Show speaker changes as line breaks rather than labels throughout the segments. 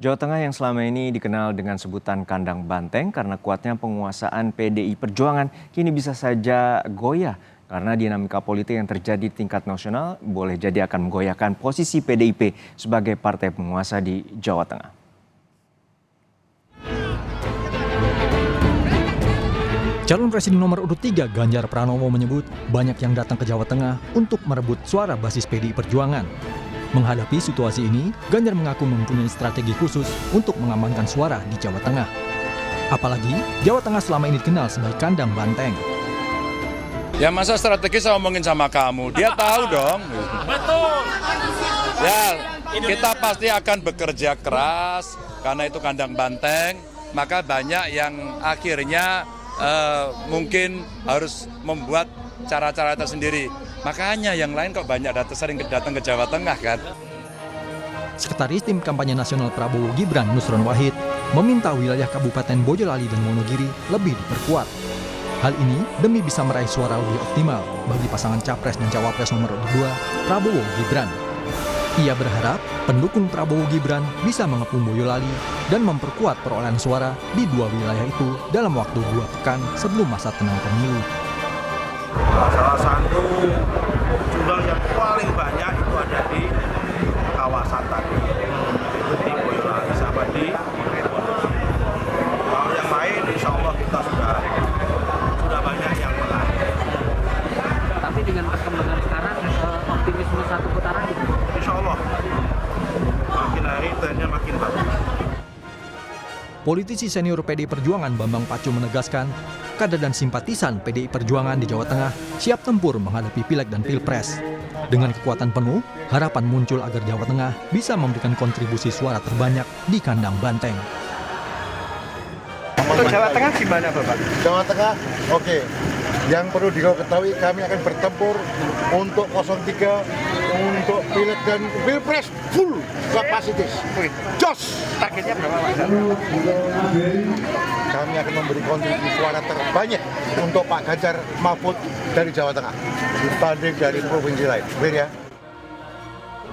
Jawa Tengah yang selama ini dikenal dengan sebutan kandang banteng karena kuatnya penguasaan PDI Perjuangan kini bisa saja goyah karena dinamika politik yang terjadi di tingkat nasional boleh jadi akan menggoyahkan posisi PDIP sebagai partai penguasa di Jawa Tengah.
Calon Presiden nomor urut 3 Ganjar Pranowo menyebut banyak yang datang ke Jawa Tengah untuk merebut suara basis PDI Perjuangan. Menghadapi situasi ini, Ganjar mengaku mempunyai strategi khusus untuk mengamankan suara di Jawa Tengah. Apalagi, Jawa Tengah selama ini dikenal sebagai kandang banteng.
Ya masa strategi saya ngomongin sama kamu, dia tahu dong. Betul. Ya, kita pasti akan bekerja keras karena itu kandang banteng, maka banyak yang akhirnya mungkin harus membuat cara-cara tersendiri. Makanya yang lain kok banyak sering datang ke Jawa Tengah kan.
Sekretaris Tim Kampanye Nasional Prabowo Gibran Nusron Wahid meminta wilayah Kabupaten Boyolali dan Wonogiri lebih diperkuat. Hal ini demi bisa meraih suara lebih optimal bagi pasangan Capres dan Cawapres nomor 2 Prabowo Gibran. Ia berharap pendukung Prabowo Gibran bisa mengepung Boyolali dan memperkuat perolehan suara di dua wilayah itu dalam waktu 2 pekan sebelum masa tenang pemilu.
Salah satu jumlah yang paling banyak itu ada di kawasan tadi, itu di Boyolali sama di Wonogiri. Kalau yang lain insya Allah kita sudah banyak yang menang.
Tapi dengan perkembangan sekarang optimisme satu putaran gitu?
Insya Allah makin hari trennya makin bagus.
Politisi senior PDI Perjuangan Bambang Pacul menegaskan, kader dan simpatisan PDI Perjuangan di Jawa Tengah siap tempur menghadapi Pileg dan Pilpres. Dengan kekuatan penuh, harapan muncul agar Jawa Tengah bisa memberikan kontribusi suara terbanyak di kandang banteng.
Untuk Jawa Tengah gimana Bapak?
Jawa Tengah, oke. Yang perlu diketahui kami akan bertempur untuk 03, untuk Pileg dan Pilpres full kapasitas. Jos!
Targetnya berapa Pak?
Kami akan memberi kontribusi suara terbanyak untuk Pak Ganjar Mahfud dari Jawa Tengah dibanding dari provinsi lain. Ya.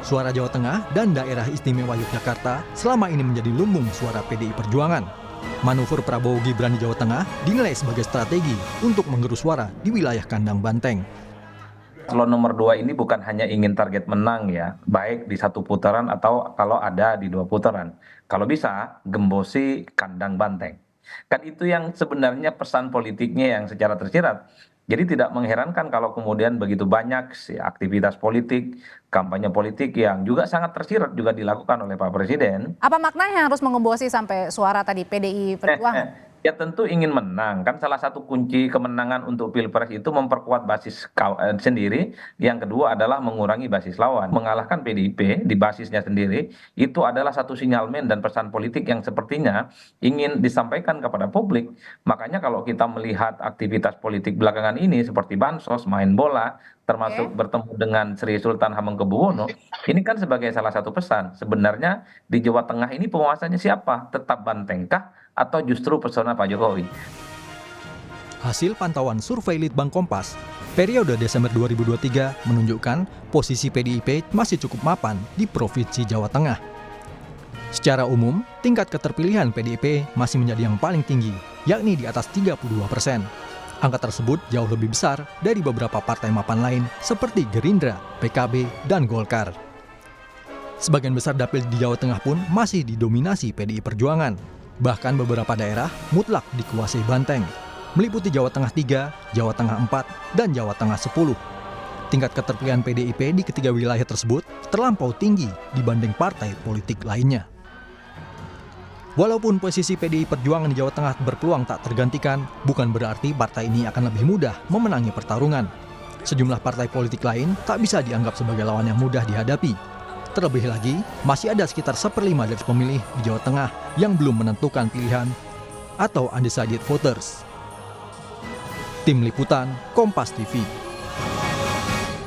Suara Jawa Tengah dan daerah istimewa Yogyakarta selama ini menjadi lumbung suara PDI Perjuangan. Manuver Prabowo Gibran di Jawa Tengah dinilai sebagai strategi untuk menggerus suara di wilayah kandang banteng.
Paslon nomor 2 ini bukan hanya ingin target menang ya, baik di 1 putaran atau kalau ada di 2 putaran. Kalau bisa, gembosi kandang banteng. Kan itu yang sebenarnya pesan politiknya yang secara tersirat. Jadi tidak mengherankan kalau kemudian begitu banyak aktivitas politik, kampanye politik yang juga sangat tersirat juga dilakukan oleh Pak Presiden.
Apa maknanya harus mengembosi sampai suara tadi PDI Perjuangan?
Ya tentu ingin menang, kan salah satu kunci kemenangan untuk Pilpres itu memperkuat basis sendiri, yang kedua adalah mengurangi basis lawan. Mengalahkan PDIP di basisnya sendiri, itu adalah satu sinyalmen dan pesan politik yang sepertinya ingin disampaikan kepada publik. Makanya kalau kita melihat aktivitas politik belakangan ini seperti bansos, main bola, termasuk bertemu dengan Sri Sultan Hamengkubuwono, ini kan sebagai salah satu pesan. Sebenarnya di Jawa Tengah ini penguasanya siapa? Tetap bantengkah atau justru persona Pak Jokowi?
Hasil pantauan survei Litbang Kompas, periode Desember 2023 menunjukkan posisi PDIP masih cukup mapan di Provinsi Jawa Tengah. Secara umum, tingkat keterpilihan PDIP masih menjadi yang paling tinggi, yakni di atas 32%. Angka tersebut jauh lebih besar dari beberapa partai mapan lain seperti Gerindra, PKB, dan Golkar. Sebagian besar dapil di Jawa Tengah pun masih didominasi PDI Perjuangan. Bahkan beberapa daerah mutlak dikuasai banteng, meliputi Jawa Tengah 3, Jawa Tengah 4, dan Jawa Tengah 10. Tingkat keterpilihan PDIP di ketiga wilayah tersebut terlampau tinggi dibanding partai politik lainnya. Walaupun posisi PDI Perjuangan di Jawa Tengah berpeluang tak tergantikan, bukan berarti partai ini akan lebih mudah memenangi pertarungan. Sejumlah partai politik lain tak bisa dianggap sebagai lawan yang mudah dihadapi. Terlebih lagi, masih ada sekitar 1/5 dari pemilih di Jawa Tengah yang belum menentukan pilihan atau undecided voters. Tim Liputan, Kompas TV.